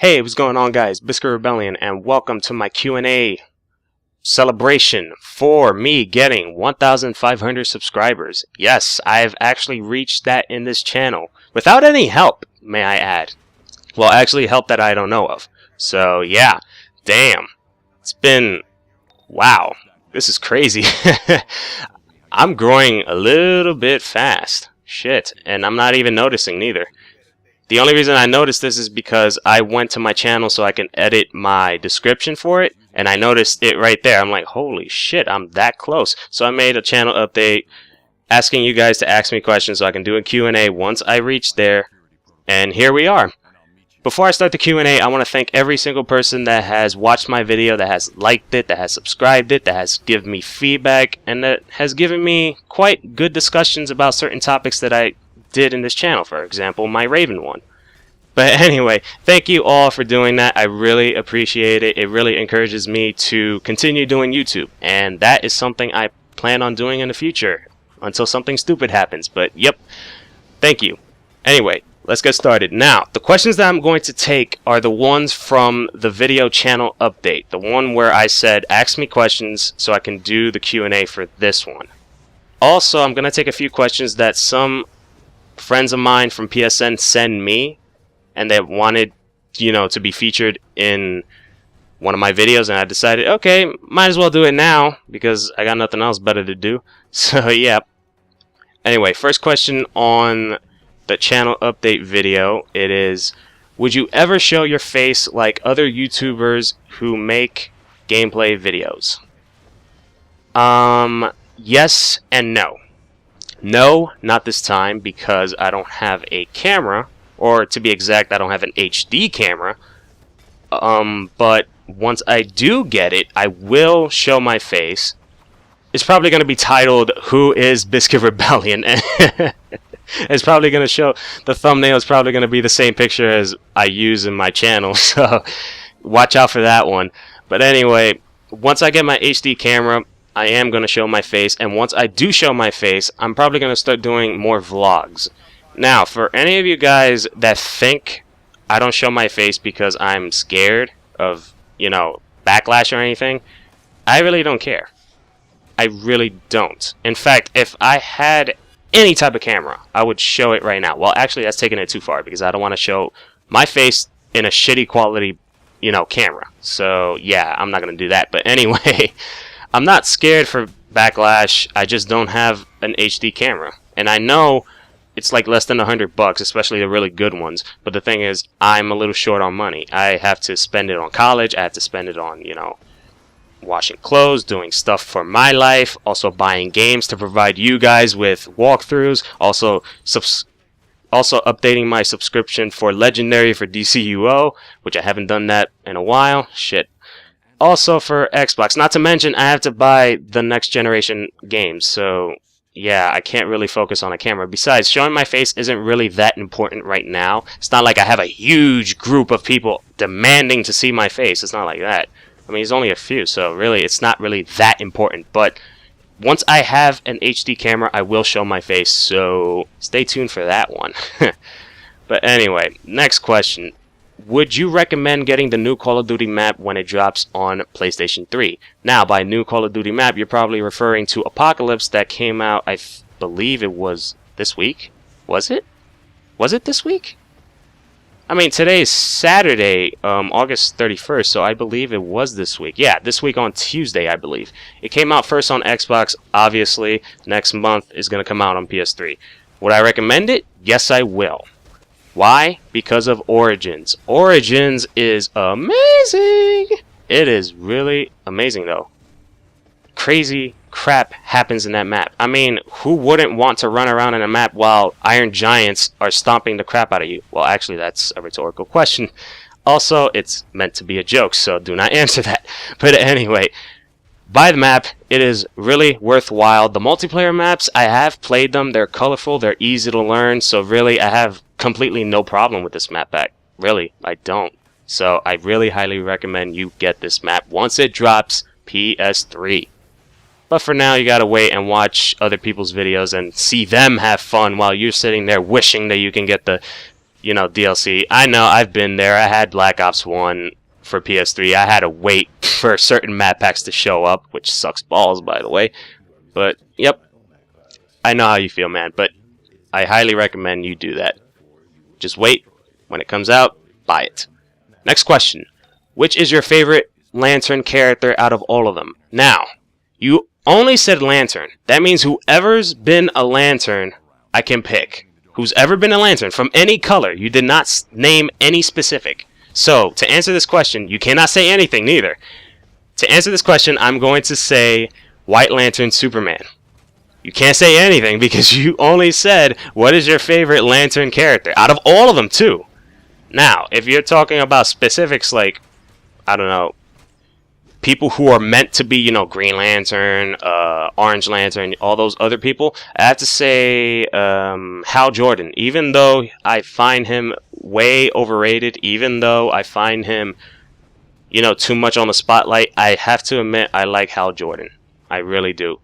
Hey, what's going on, guys? Bizkit Rebellion, and welcome to my Q&A celebration for me getting 1,500 subscribers. Yes, I've actually reached that in this channel without any help, may I add. Well, actually help that I don't know of. So yeah, damn, it's been, wow, this is crazy. I'm growing a little bit fast. Shit, and I'm not even noticing neither. The only reason I noticed this is because I went to my channel so I can edit my description for it, and I noticed it right there. I'm like, holy shit, I'm that close. So I made a channel update asking you guys to ask me questions so I can do a Q&A once I reach there, and here we are. Before I start the Q&A, I want to thank every single person that has watched my video, that has liked it, that has subscribed it, that has given me feedback, and that has given me quite good discussions about certain topics that I did in this channel, for example, my Raven one. But anyway, thank you all for doing that. I really appreciate it. It really encourages me to continue doing YouTube, and that is something I plan on doing in the future until something stupid happens. But yep, thank you. Anyway, let's get started. Now, the questions that I'm going to take are the ones from the video channel update, the one where I said ask me questions so I can do the Q&A for this one. Also, I'm going to take a few questions that some friends of mine from PSN send me, and they wanted, to be featured in one of my videos, and I decided, okay, might as well do it now because I got nothing else better to do. So yeah. Anyway, first question on the channel update video, it is, would you ever show your face like other YouTubers who make gameplay videos? Yes and no. No, not this time, because I don't have a camera, or to be exact, I don't have an HD camera. But once I do get it, I will show my face. It's probably going to be titled, Who is Bizkit Rebellion? It's probably going to show, the thumbnail is probably going to be the same picture as I use in my channel, so watch out for that one. But anyway, once I get my HD camera, I am going to show my face, and once I do show my face, I'm probably going to start doing more vlogs. Now, for any of you guys that think I don't show my face because I'm scared of, backlash or anything, I really don't care. I really don't. In fact, if I had any type of camera, I would show it right now. Well, actually, that's taking it too far because I don't want to show my face in a shitty quality, camera. So, yeah, I'm not going to do that. But anyway, I'm not scared for backlash. I just don't have an HD camera. And I know it's like less than $100, especially the really good ones. But the thing is, I'm a little short on money. I have to spend it on college. I have to spend it on, washing clothes, doing stuff for my life, also buying games to provide you guys with walkthroughs, also updating my subscription for Legendary for DCUO, which I haven't done that in a while. Shit. Also for Xbox. Not to mention, I have to buy the next generation games, so yeah, I can't really focus on a camera. Besides, showing my face isn't really that important right now. It's not like I have a huge group of people demanding to see my face. It's not like that. I mean, it's only a few, so really, it's not really that important. But once I have an HD camera, I will show my face, so stay tuned for that one. But anyway, next question. Would you recommend getting the new Call of Duty map when it drops on PlayStation 3? Now, by new Call of Duty map, you're probably referring to Apocalypse that came out, I believe it was this week. Was it? Was it this week? I mean, today is Saturday, August 31st, so I believe it was this week. Yeah, this week on Tuesday, I believe. It came out first on Xbox, obviously. Next month is going to come out on PS3. Would I recommend it? Yes, I will. Why? Because of Origins. Origins is amazing! It is really amazing, though. Crazy crap happens in that map. I mean, who wouldn't want to run around in a map while Iron Giants are stomping the crap out of you? Well, actually, that's a rhetorical question. Also, it's meant to be a joke, so do not answer that. But anyway, buy the map. It is really worthwhile. The multiplayer maps, I have played them. They're colorful. They're easy to learn. So really, I have completely no problem with this map pack. Really, I don't. So I really highly recommend you get this map once it drops PS3. But for now, you gotta wait and watch other people's videos and see them have fun while you're sitting there wishing that you can get the DLC. I know, I've been there. I had Black Ops 1 for PS3. I had to wait for certain map packs to show up, which sucks balls, by the way. But, yep, I know how you feel, man. But I highly recommend you do that. Just wait. When it comes out, buy it. Next question. Which is your favorite Lantern character out of all of them? Now, you only said Lantern. That means whoever's been a Lantern, I can pick. Who's ever been a Lantern from any color. You did not name any specific. So, to answer this question, you cannot say anything, neither. To answer this question, I'm going to say White Lantern Superman. You can't say anything because you only said, what is your favorite Lantern character? Out of all of them, too. Now, if you're talking about specifics like, I don't know, people who are meant to be, Green Lantern, Orange Lantern, all those other people, I have to say Hal Jordan. Even though I find him way overrated, even though I find him, too much on the spotlight, I have to admit I like Hal Jordan. I really do.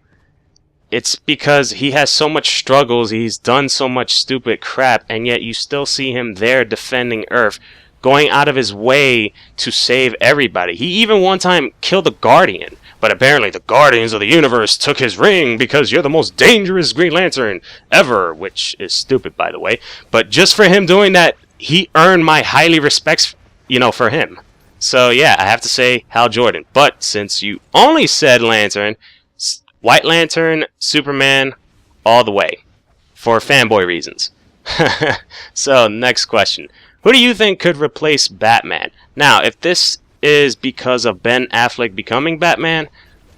It's because he has so much struggles, he's done so much stupid crap, and yet you still see him there defending Earth, going out of his way to save everybody. He even one time killed a Guardian, but apparently the Guardians of the Universe took his ring because you're the most dangerous Green Lantern ever, which is stupid, by the way. But just for him doing that, he earned my highly respects, for him. So yeah, I have to say Hal Jordan. But since you only said Lantern, White Lantern, Superman, all the way. For fanboy reasons. So, next question. Who do you think could replace Batman? Now, if this is because of Ben Affleck becoming Batman,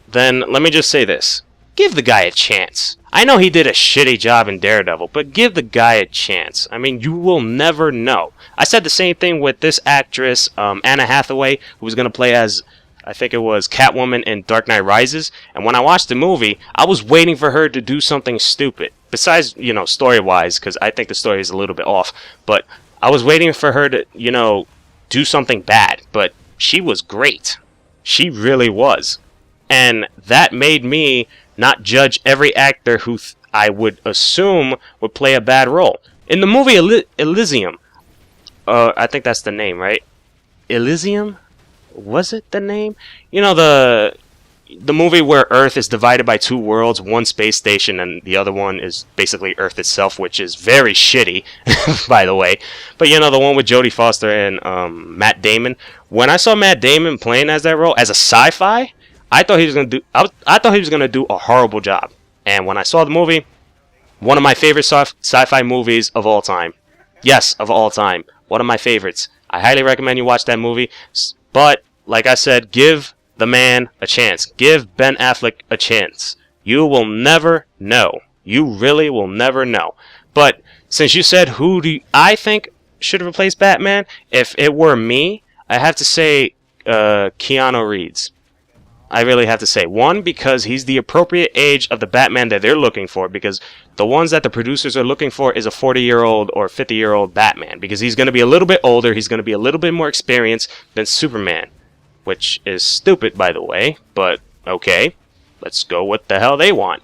then let me just say this. Give the guy a chance. I know he did a shitty job in Daredevil, but give the guy a chance. I mean, you will never know. I said the same thing with this actress, Anna Hathaway, who was going to play as, I think it was Catwoman in Dark Knight Rises. And when I watched the movie, I was waiting for her to do something stupid. Besides, story-wise, because I think the story is a little bit off. But I was waiting for her to, do something bad. But she was great. She really was. And that made me not judge every actor who I would assume would play a bad role. In the movie Elysium, I think that's the name, right? Elysium? Was it the name? The movie where Earth is divided by two worlds, one space station and the other one is basically Earth itself, which is very shitty, by the way. But the one with Jodie Foster and Matt Damon. When I saw Matt Damon playing as that role as a sci-fi, I thought he was gonna do a horrible job. And when I saw the movie, one of my favorite sci-fi movies of all time. Yes, of all time. One of my favorites. I highly recommend you watch that movie. But, like I said, give the man a chance. Give Ben Affleck a chance. You will never know. You really will never know. But, since you said who do I think should replace Batman, if it were me, I have to say Keanu Reeves. I really have to say. One, because he's the appropriate age of the Batman that they're looking for, because the ones that the producers are looking for is a 40-year-old or 50-year-old Batman, because he's going to be a little bit older, he's going to be a little bit more experienced than Superman, which is stupid, by the way, but okay, let's go what the hell they want.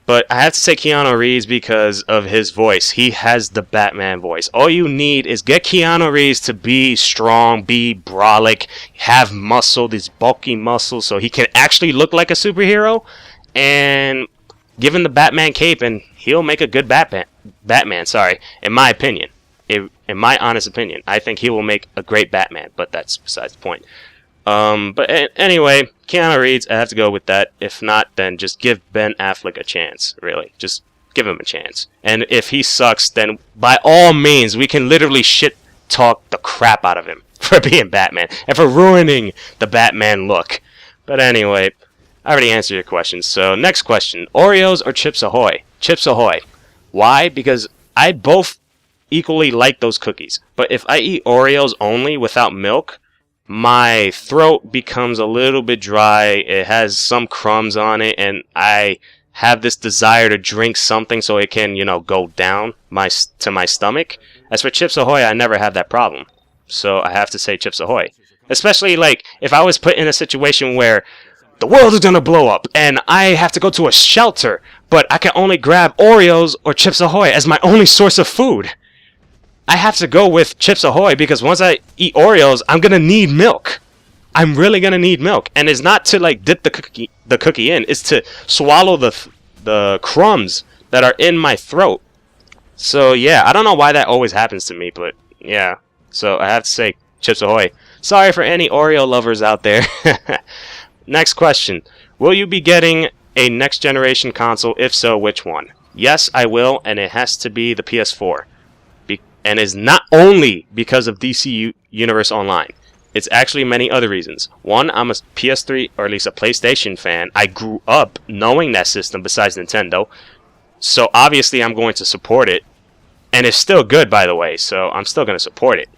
But I have to say Keanu Reeves because of his voice. He has the Batman voice. All you need is get Keanu Reeves to be strong, be brolic, have muscle, these bulky muscles, so he can actually look like a superhero. And give him the Batman cape, and he'll make a good Batman, sorry, in my opinion. In my honest opinion. I think he will make a great Batman, but that's besides the point. But anyway, Keanu Reeves, I have to go with that. If not, then just give Ben Affleck a chance, really. Just give him a chance. And if he sucks, then by all means, we can literally shit talk the crap out of him for being Batman and for ruining the Batman look. But anyway, I already answered your question. So next question, Oreos or Chips Ahoy? Chips Ahoy. Why? Because I both equally like those cookies. But if I eat Oreos only without milk, my throat becomes a little bit dry, it has some crumbs on it, and I have this desire to drink something so it can, go down to my stomach. As for Chips Ahoy, I never have that problem. So I have to say Chips Ahoy. Especially, if I was put in a situation where the world is gonna blow up, and I have to go to a shelter, but I can only grab Oreos or Chips Ahoy as my only source of food. I have to go with Chips Ahoy because once I eat Oreos, I'm gonna need milk. I'm really gonna need milk, and it's not to like dip the cookie in. It's to swallow the crumbs that are in my throat. So yeah, I don't know why that always happens to me, but yeah. So I have to say Chips Ahoy. Sorry for any Oreo lovers out there. Next question: will you be getting a next generation console? If so, which one? Yes, I will, and it has to be the PS4. And is not only because of DC Universe Online. It's actually many other reasons. One, I'm a PS3, or at least a PlayStation fan. I grew up knowing that system besides Nintendo. So obviously I'm going to support it. And it's still good, by the way, so I'm still going to support it.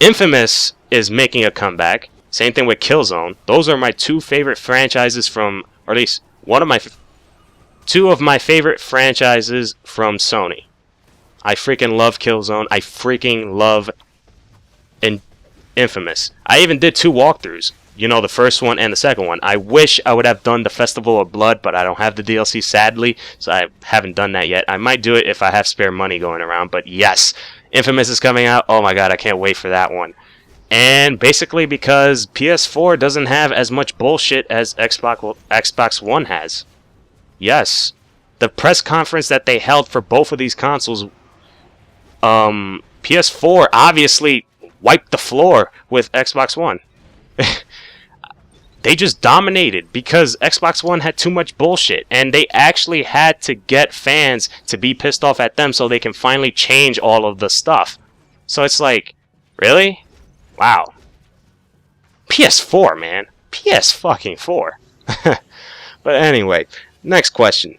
Infamous is making a comeback. Same thing with Killzone. Those are my two favorite franchises from, or at least two of my favorite franchises from Sony. I freaking love Killzone. I freaking love Infamous. I even did 2 walkthroughs. You know, the first one and the second one. I wish I would have done the Festival of Blood, but I don't have the DLC, sadly, so I haven't done that yet. I might do it if I have spare money going around, but yes, Infamous is coming out. Oh my god, I can't wait for that one. And basically because PS4 doesn't have as much bullshit as Xbox One has. Yes, the press conference that they held for both of these consoles, PS4 obviously wiped the floor with Xbox One. They just dominated because Xbox One had too much bullshit, and they actually had to get fans to be pissed off at them so they can finally change all of the stuff. So it's like, really? Wow. PS4, man. PS fucking 4. But anyway, next question.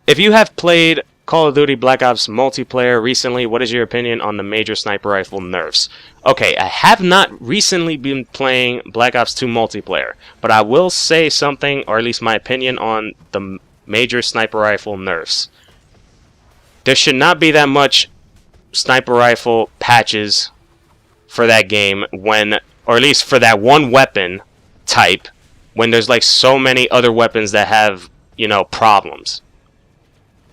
If you have played Call of Duty Black Ops multiplayer recently, what is your opinion on the major sniper rifle nerfs? Okay, I have not recently been playing Black Ops 2 multiplayer, but I will say something, or at least my opinion, on the major sniper rifle nerfs. There should not be that much sniper rifle patches for that game when, or at least for that one weapon type, when there's like so many other weapons that have, you know, problems.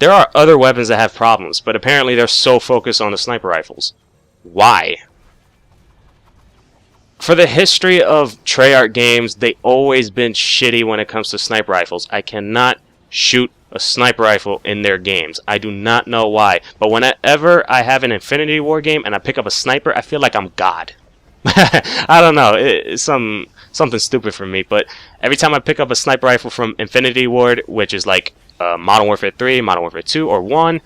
There are other weapons that have problems, but apparently they're so focused on the sniper rifles. Why? For the history of Treyarch games, they always been shitty when it comes to sniper rifles. I cannot shoot a sniper rifle in their games. I do not know why. But whenever I have an Infinity War game and I pick up a sniper, I feel like I'm God. I don't know. It's something stupid for me. But every time I pick up a sniper rifle from Infinity Ward, which is like Modern Warfare 3, Modern Warfare 2, or 1,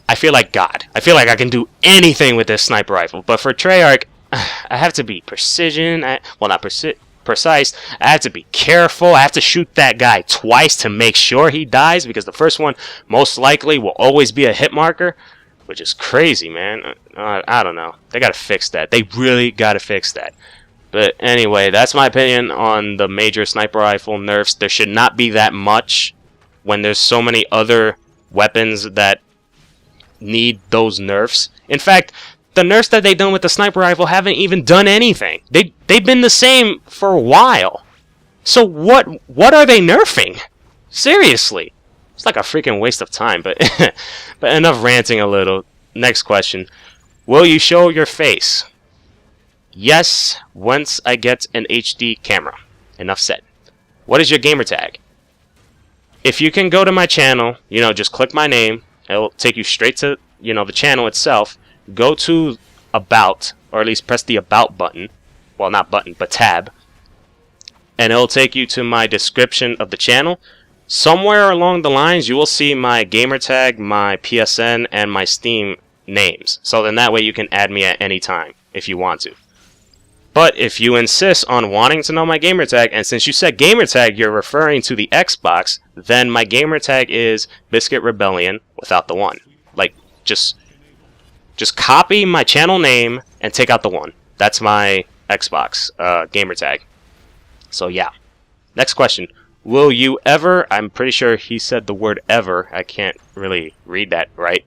I feel like God. I feel like I can do anything with this sniper rifle. But for Treyarch, I have to be precision. Well, not precise. I have to be careful. I have to shoot that guy twice to make sure he dies, because the first one most likely will always be a hit marker, which is crazy, man. I don't know. They gotta fix that. They really gotta fix that. But anyway, that's my opinion on the major sniper rifle nerfs. There should not be that much when there's so many other weapons that need those nerfs. In fact, the nerfs that they've done with the sniper rifle haven't even done anything. They've been the same for a while. So what are they nerfing? Seriously. It's like a freaking waste of time, but but enough ranting a little. Next question. Will you show your face? Yes, once I get an HD camera. Enough said. What is your gamer tag? If you can go to my channel, you know, just click my name. It'll take you straight to, you know, the channel itself. Go to About, or at least press the About button. Well, not button, but tab. And it'll take you to my description of the channel. Somewhere along the lines, you will see my gamer tag, my PSN, and my Steam names. So then that way you can add me at any time if you want to. But if you insist on wanting to know my gamer tag, and since you said gamer tag, you're referring to the Xbox, then my gamer tag is Bizkit Rebellion without the 1. Like, just copy my channel name and take out the 1. That's my Xbox gamer tag. So yeah. Next question. Will you ever, I'm pretty sure he said the word ever, I can't really read that right.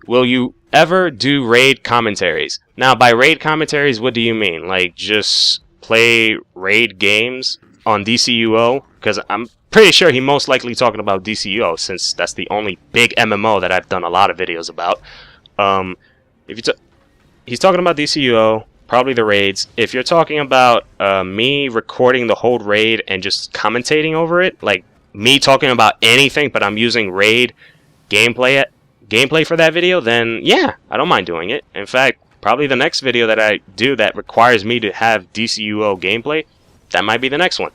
Will you ever do raid commentaries? Now, by raid commentaries, what do you mean? Like, just play raid games on DCUO? Because I'm pretty sure he most likely talking about DCUO, since that's the only big MMO that I've done a lot of videos about. he's talking about DCUO, probably the raids. If you're talking about me recording the whole raid and just commentating over it, like me talking about anything, but I'm using raid gameplay for that video, then yeah, I don't mind doing it. In fact, probably the next video that I do that requires me to have DCUO gameplay, that might be the next one.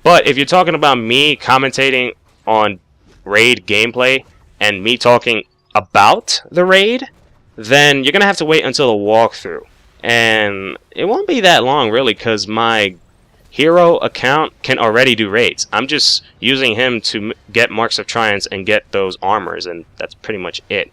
But if you're talking about me commentating on raid gameplay and me talking about the raid, then you're gonna have to wait until the walkthrough, and it won't be that long really, because my hero account can already do raids. I'm just using him to get marks of triumphs and get those armors, and that's pretty much it.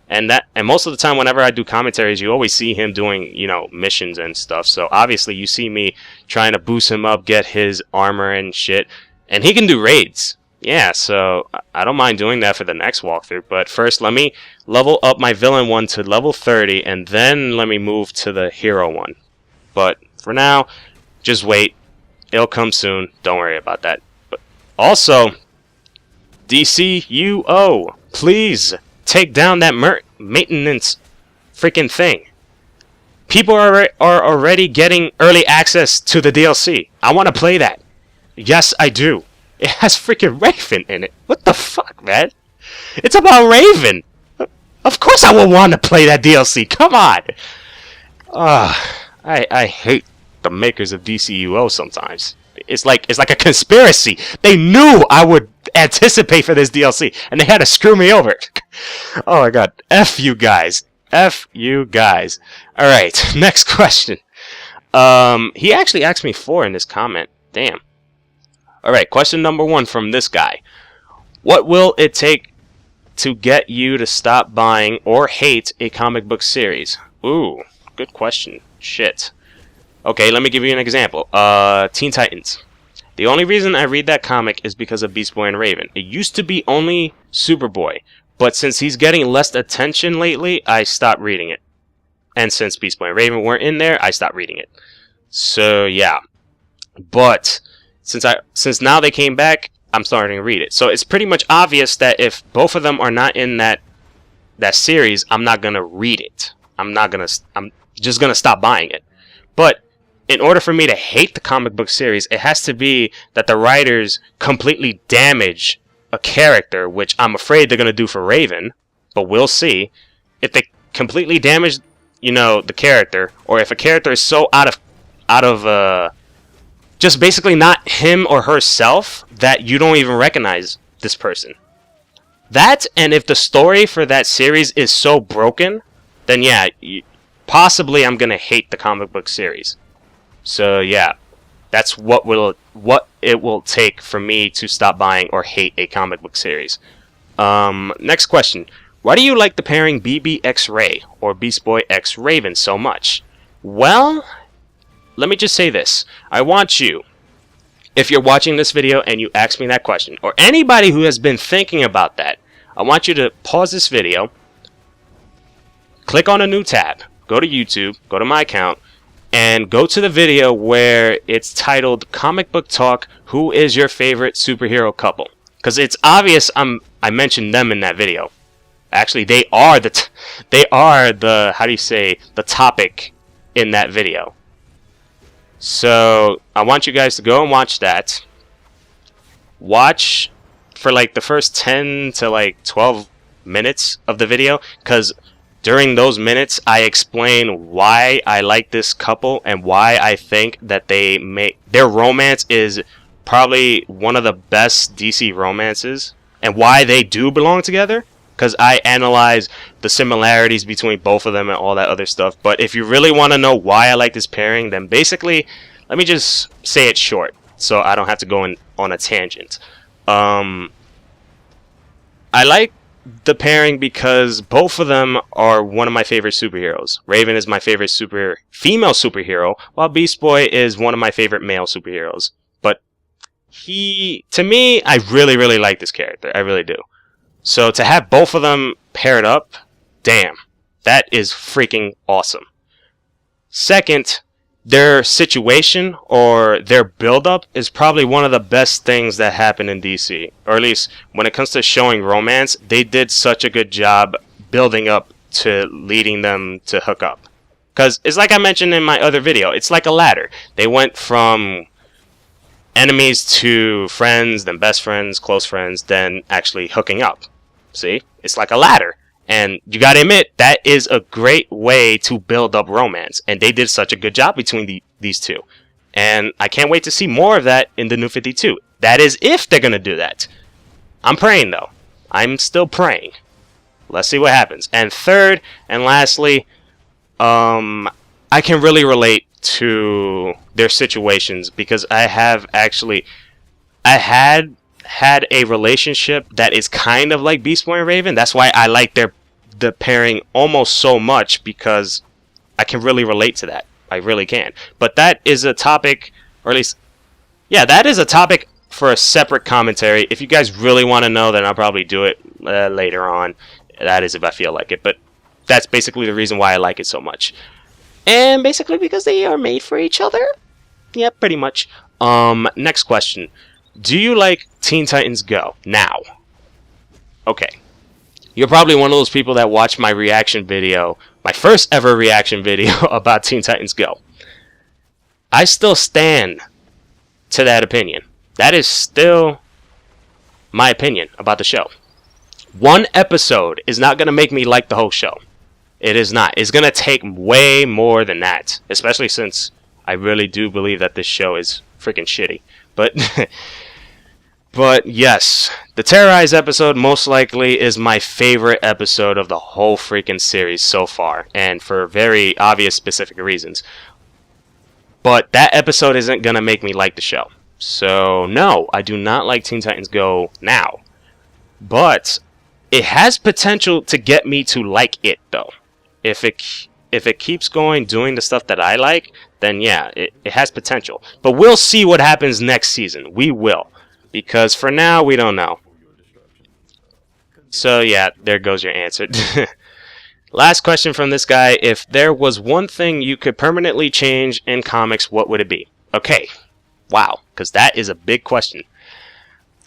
And most of the time whenever I do commentaries, you always see him doing, you know, missions and stuff. So obviously you see me trying to boost him up, get his armor and shit, and he can do raids. Yeah, so I don't mind doing that for the next walkthrough. But first, let me level up my villain one to level 30, and then let me move to the hero one. But for now, just wait. It'll come soon. Don't worry about that. But also, DCUO, please take down that maintenance freaking thing. People are already getting early access to the DLC. I want to play that. Yes, I do. It has freaking Raven in it. What the fuck, man? It's about Raven. Of course I will want to play that DLC. Come on. I hate the makers of DCUO sometimes. It's like a conspiracy. They knew I would anticipate for this DLC, and they had to screw me over. Oh my god. F you guys. F you guys. Alright, next question. He actually asked me 4 in this comment. Damn. Alright, question number 1 from this guy. What will it take to get you to stop buying or hate a comic book series? Ooh, good question. Shit. Okay, let me give you an example. Teen Titans. The only reason I read that comic is because of Beast Boy and Raven. It used to be only Superboy, but since he's getting less attention lately, I stopped reading it. And since Beast Boy and Raven weren't in there, I stopped reading it. So, yeah. But since now they came back, I'm starting to read it. So it's pretty much obvious that if both of them are not in that series, I'm not gonna read it. I'm just gonna stop buying it. But in order for me to hate the comic book series, it has to be that the writers completely damage a character, which I'm afraid they're gonna do for Raven, but we'll see. If they completely damage, you know, the character, or if a character is so out of just basically not him or herself that you don't even recognize this person. That, and if the story for that series is so broken, then yeah, possibly I'm gonna hate the comic book series. So yeah, that's what it will take for me to stop buying or hate a comic book series. Next question. Why do you like the pairing BB X Ray or Beast Boy X Raven so much? Well, let me just say this. I want you, if you're watching this video and you ask me that question, or anybody who has been thinking about that, I want you to pause this video, click on a new tab, go to YouTube, go to my account, and go to the video where it's titled Comic Book Talk, Who is Your Favorite Superhero Couple? Because it's obvious I mentioned them in that video. Actually, they are the how do you say, the topic in that video. So I want you guys to go and watch that. Watch for like the first 10 to like 12 minutes of the video, because during those minutes I explain why I like this couple and why I think that their romance is probably one of the best DC romances, and why they do belong together, because I analyze the similarities between both of them and all that other stuff. But if you really want to know why I like this pairing, then basically let me just say it short so I don't have to go on a tangent. I like the pairing because both of them are one of my favorite superheroes. Raven is my favorite female superhero, while Beast Boy is one of my favorite male superheroes. But to me, I really, really like this character. I really do. So to have both of them paired up, damn, that is freaking awesome. Second, their situation or their build-up is probably one of the best things that happened in DC. Or at least when it comes to showing romance, they did such a good job building up to leading them to hook up. Because it's like I mentioned in my other video. It's like a ladder. They went from enemies to friends, then best friends, close friends, then actually hooking up. See? It's like a ladder. And you gotta admit, that is a great way to build up romance. And they did such a good job between these two. And I can't wait to see more of that in the New 52. That is if they're gonna do that. I'm praying, though. I'm still praying. Let's see what happens. And third and lastly, I can really relate to their situations because I had a relationship that is kind of like Beast Boy and Raven. That's why I like the pairing almost so much, because I can really relate to that. I really can. But that is a topic, or at least, yeah, that is a topic for a separate commentary. If you guys really want to know, then I'll probably do it later on. That is if I feel like it. But that's basically the reason why I like it so much. And basically because they are made for each other. Yeah, pretty much. Next question. Do you like Teen Titans Go? Now. Okay. You're probably one of those people that watched my reaction video, my first ever reaction video about Teen Titans Go. I still stand to that opinion. That is still my opinion about the show. One episode is not going to make me like the whole show. It is not. It's going to take way more than that. Especially since I really do believe that this show is freaking shitty. But yes, the Terrorize episode most likely is my favorite episode of the whole freaking series so far. And for very obvious specific reasons. But that episode isn't going to make me like the show. So no, I do not like Teen Titans Go now. But it has potential to get me to like it though. If it keeps going doing the stuff that I like, then yeah, it has potential. But we'll see what happens next season. We will. Because for now, we don't know. So yeah, there goes your answer. Last question from this guy. If there was one thing you could permanently change in comics, what would it be? Okay. Wow. Because that is a big question.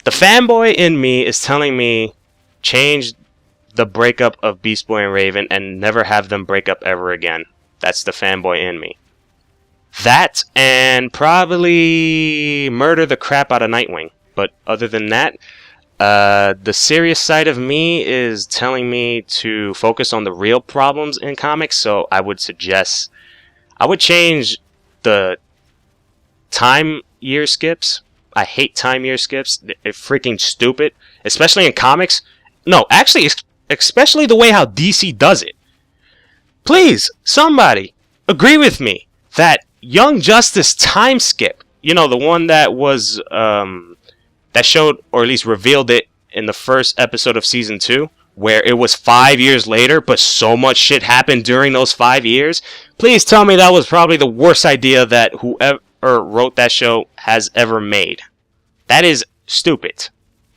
The fanboy in me is telling me change the breakup of Beast Boy and Raven and never have them break up ever again. That's the fanboy in me. That and probably murder the crap out of Nightwing. But other than that, the serious side of me is telling me to focus on the real problems in comics. So I would suggest, I would change the time year skips. I hate time year skips. They're freaking stupid, especially in comics. No, actually, especially the way how DC does it. Please, somebody, agree with me that Young Justice time skip, you know, the one that was, that showed, or at least revealed it in the first episode of Season 2, where it was 5 years later, but so much shit happened during those 5 years. Please tell me that was probably the worst idea that whoever wrote that show has ever made. That is stupid.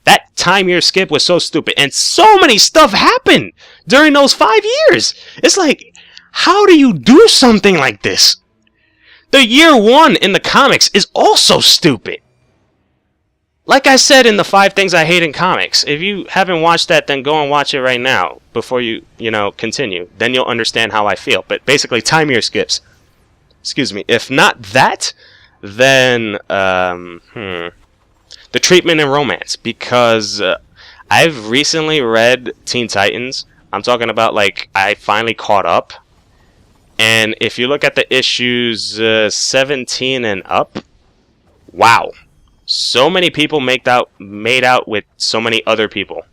That time year skip was so stupid. And so many stuff happened during those 5 years. It's like, how do you do something like this? The year one in the comics is also stupid. Like I said in the 5 things I hate in comics, if you haven't watched that, then go and watch it right now before you continue. Then you'll understand how I feel. But basically, time year skips. Excuse me. If not that, then the treatment in romance. Because I've recently read Teen Titans. I'm talking about, like, I finally caught up. And if you look at the issues 17 and up, wow. So many people made out with so many other people.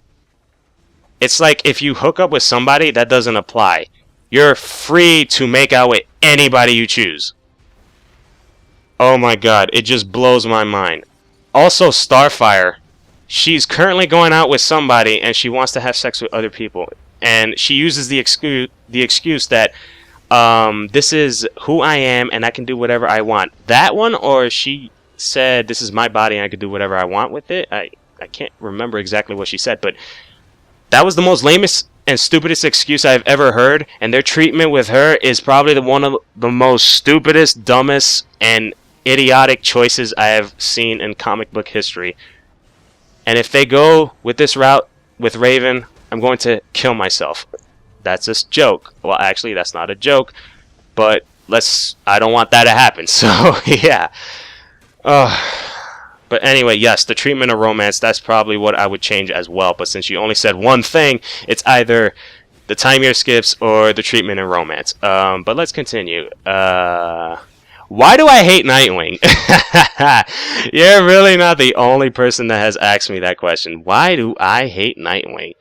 It's like if you hook up with somebody, that doesn't apply. You're free to make out with anybody you choose. Oh my god, it just blows my mind. Also, Starfire. She's currently going out with somebody and she wants to have sex with other people. And she uses the excuse that this is who I am and I can do whatever I want. That one, or she said this is my body and I could do whatever I want with it. I can't remember exactly what she said, but that was the most lamest and stupidest excuse I've ever heard, and their treatment with her is probably one of the most stupidest, dumbest, and idiotic choices I have seen in comic book history. And if they go with this route with Raven, I'm going to kill myself. That's a joke. Well, actually, that's not a joke. but I don't want that to happen. So yeah. But anyway, yes, the treatment of romance, that's probably what I would change as well. But since you only said one thing, it's either the time year skips or the treatment in romance. But let's continue. Why do I hate Nightwing? You're really not the only person that has asked me that question. Why do I hate Nightwing?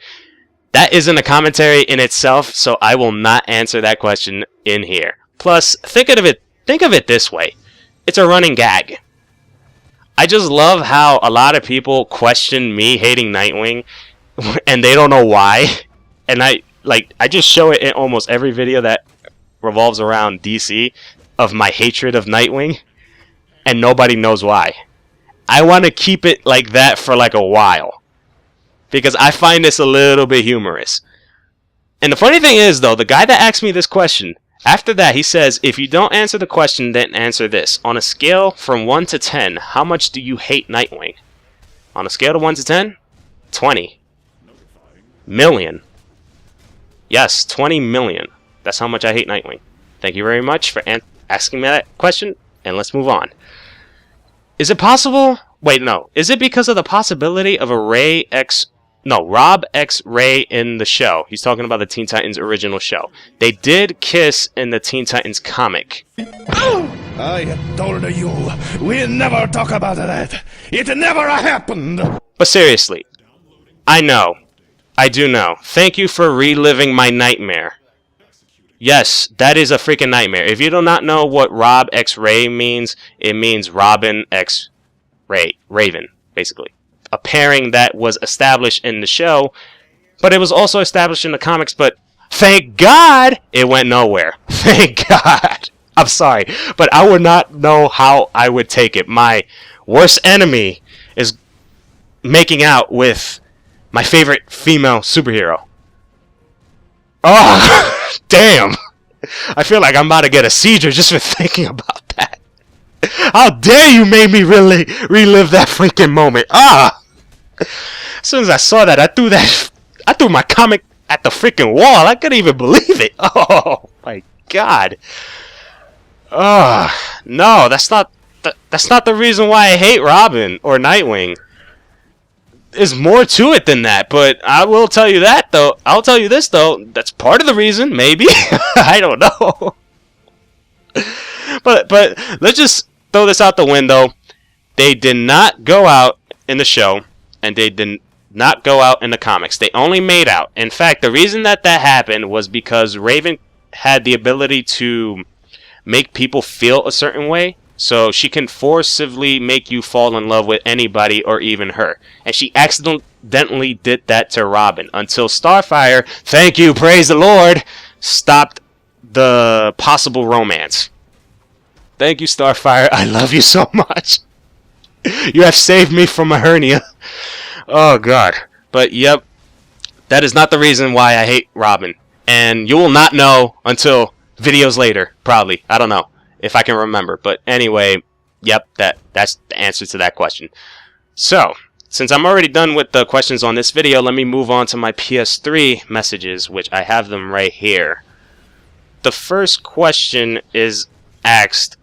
That isn't a commentary in itself, so I will not answer that question in here. Plus, think of it this way. It's a running gag. I just love how a lot of people question me hating Nightwing and they don't know why. And I just show it in almost every video that revolves around DC of my hatred of Nightwing, and nobody knows why. I want to keep it like that for like a while because I find this a little bit humorous. And the funny thing is, though, the guy that asked me this question, after that, he says, if you don't answer the question, then answer this. On a scale from 1 to 10, how much do you hate Nightwing? On a scale of 1 to 10? 20 million. Yes, 20 million. That's how much I hate Nightwing. Thank you very much for asking me that question, and let's move on. Is it possible? Wait, no. Is it because of the possibility of a Rob X Ray in the show? He's talking about the Teen Titans original show. They did kiss in the Teen Titans comic. I told you, we'll never talk about that. It never happened. But seriously, I know. I do know. Thank you for reliving my nightmare. Yes, that is a freaking nightmare. If you do not know what Rob X Ray means, it means Robin X Raven, basically. A pairing that was established in the show, but it was also established in the comics, but thank God it went nowhere. Thank God. I'm sorry, but I would not know how I would take it. My worst enemy is making out with my favorite female superhero. Oh, damn. I feel like I'm about to get a seizure just for thinking about that. How dare you make me really relive that freaking moment. As soon as I saw that, I threw my comic at the freaking wall. I couldn't even believe it. Oh my God. No, that's not the reason why I hate Robin or Nightwing. There's more to it than that, but I will tell you that, though. I'll tell you this, though. That's part of the reason, maybe. I don't know. But let's just throw this out the window. They did not go out in the show, and they did not go out in the comics. They only made out. In fact, the reason that happened was because Raven had the ability to make people feel a certain way. So she can forcibly make you fall in love with anybody or even her. And she accidentally did that to Robin until Starfire, thank you, praise the Lord, stopped the possible romance. Thank you, Starfire. I love you so much. You have saved me from a hernia. Oh, God. But, yep, that is not the reason why I hate Robin. And you will not know until videos later, probably. I don't know if I can remember. But anyway, yep, that's the answer to that question. So, since I'm already done with the questions on this video, let me move on to my PS3 messages, which I have them right here. The first question is asked,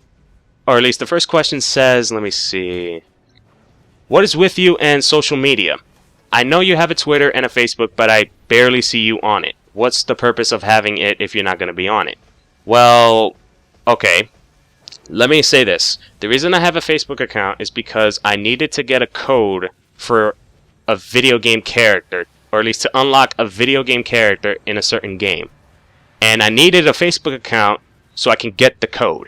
or at least the first question says, let me see. What is with you and social media? I know you have a Twitter and a Facebook, but I barely see you on it. What's the purpose of having it if you're not going to be on it? Well, okay. Let me say this. The reason I have a Facebook account is because I needed to get a code for a video game character, or at least to unlock a video game character in a certain game. And I needed a Facebook account so I can get the code.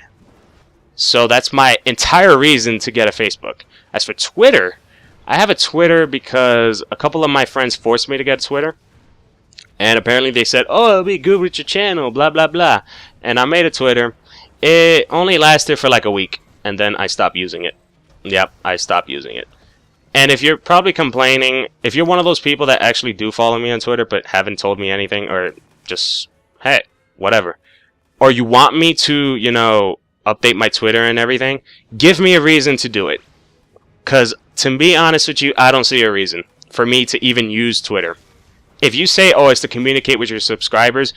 So that's my entire reason to get a Facebook. As for Twitter, I have a Twitter because a couple of my friends forced me to get Twitter. And apparently they said, oh, it'll be good with your channel, blah, blah, blah. And I made a Twitter. It only lasted for like a week, and then I stopped using it. Yep, I stopped using it. And if you're probably complaining, if you're one of those people that actually do follow me on Twitter but haven't told me anything, or just, hey, whatever. Or you want me to, you know, update my Twitter and everything, give me a reason to do it. Because, to be honest with you, I don't see a reason for me to even use Twitter. If you say, oh, it's to communicate with your subscribers,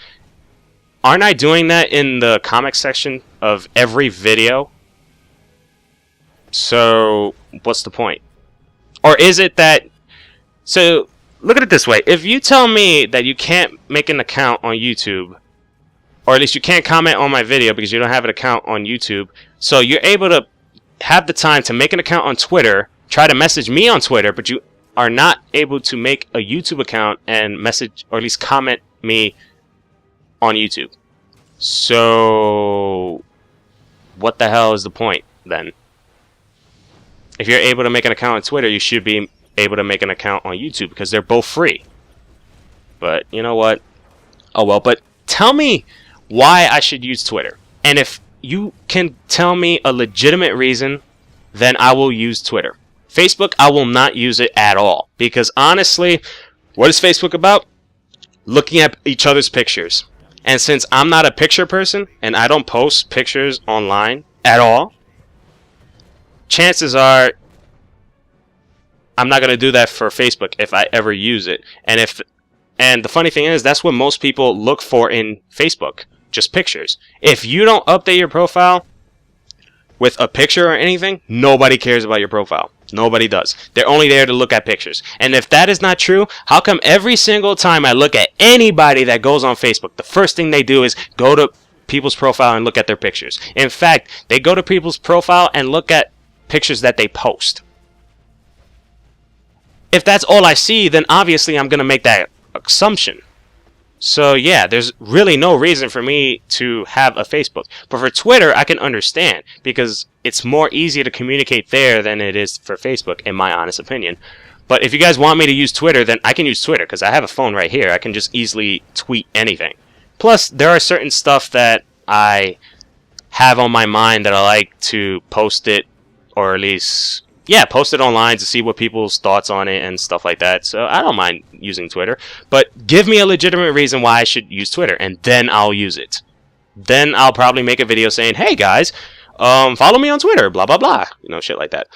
aren't I doing that in the comment section of every video? So what's the point? Or is it that... So look at it this way. If you tell me that you can't make an account on YouTube, or at least you can't comment on my video because you don't have an account on YouTube, so you're able to have the time to make an account on Twitter, try to message me on Twitter, but you are not able to make a YouTube account and message, or at least comment me on YouTube. So what the hell is the point then? If you're able to make an account on Twitter, you should be able to make an account on YouTube because they're both free. But you know what? Oh well, but tell me why I should use Twitter. And if you can tell me a legitimate reason, then I will use Twitter. Facebook, I will not use it at all. Because honestly, what is Facebook about? Looking at each other's pictures. And since I'm not a picture person, and I don't post pictures online at all, chances are I'm not going to do that for Facebook if I ever use it. And the funny thing is, that's what most people look for in Facebook. Just pictures. If you don't update your profile with a picture or anything, nobody cares about your profile. Nobody does. They're only there to look at pictures. And if that is not true, how come every single time I look at anybody that goes on Facebook, the first thing they do is go to people's profile and look at their pictures? In fact, they go to people's profile and look at pictures that they post. If that's all I see, then obviously I'm going to make that assumption. So yeah, there's really no reason for me to have a Facebook. But for Twitter, I can understand because it's more easy to communicate there than it is for Facebook, in my honest opinion. But if you guys want me to use Twitter, then I can use Twitter because I have a phone right here. I can just easily tweet anything. Plus, there are certain stuff that I have on my mind that I like to post it, or at least... yeah, post it online to see what people's thoughts on it and stuff like that. So I don't mind using Twitter. But give me a legitimate reason why I should use Twitter, and then I'll use it. Then I'll probably make a video saying, hey guys, follow me on Twitter, blah, blah, blah. You know, shit like that.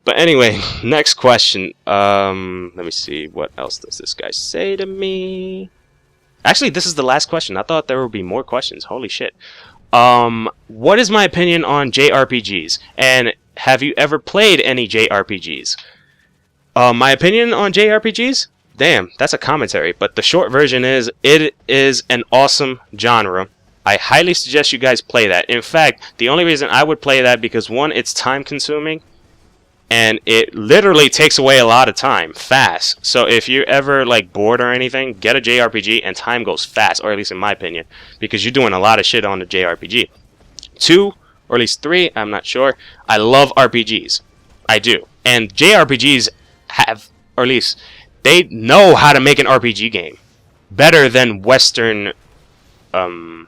But anyway, next question. Let me see. What else does this guy say to me? Actually, this is the last question. I thought there would be more questions. Holy shit. What is my opinion on JRPGs? And have you ever played any JRPGs? My opinion on JRPGs? Damn, that's a commentary. But the short version is, it is an awesome genre. I highly suggest you guys play that. In fact, the only reason I would play that because one, it's time consuming. And it literally takes away a lot of time, fast. So if you're ever like bored or anything, get a JRPG and time goes fast. Or at least in my opinion. Because you're doing a lot of shit on the JRPG. 2, or at least 3, I'm not sure. I love RPGs. I do. And JRPGs have, or at least, they know how to make an RPG game. Better than Western, or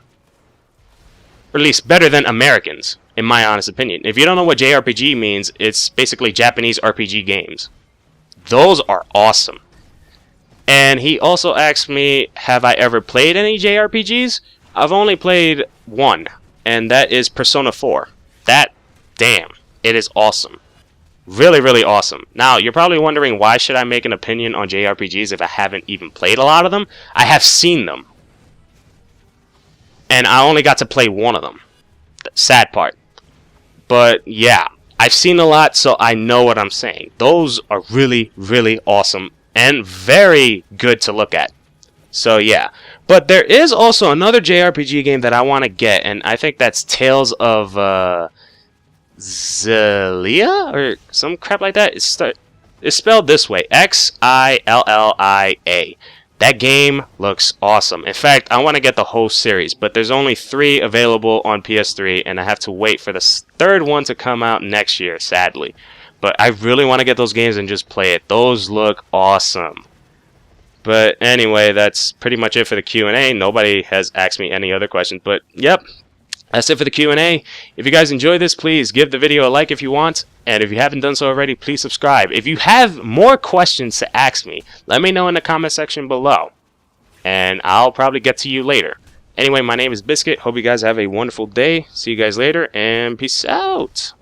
at least better than Americans, in my honest opinion. If you don't know what JRPG means, it's basically Japanese RPG games. Those are awesome. And he also asked me, have I ever played any JRPGs? I've only played one. And that is Persona 4. That, damn, it is awesome. Really, really awesome. Now, you're probably wondering, why should I make an opinion on JRPGs if I haven't even played a lot of them? I have seen them. And I only got to play one of them. The sad part. But, yeah, I've seen a lot, so I know what I'm saying. Those are really, really awesome and very good to look at. So, yeah. But there is also another JRPG game that I want to get, and I think that's Tales of Xillia? Or some crap like that. It's spelled this way. Xillia. That game looks awesome. In fact, I want to get the whole series, but there's only 3 available on PS3, and I have to wait for the 3rd one to come out next year, sadly. But I really want to get those games and just play it. Those look awesome. But anyway, that's pretty much it for the Q&A. Nobody has asked me any other questions. But yep, that's it for the Q&A. If you guys enjoyed this, please give the video a like if you want. And if you haven't done so already, please subscribe. If you have more questions to ask me, let me know in the comment section below. And I'll probably get to you later. Anyway, my name is Bizkit. Hope you guys have a wonderful day. See you guys later, and peace out.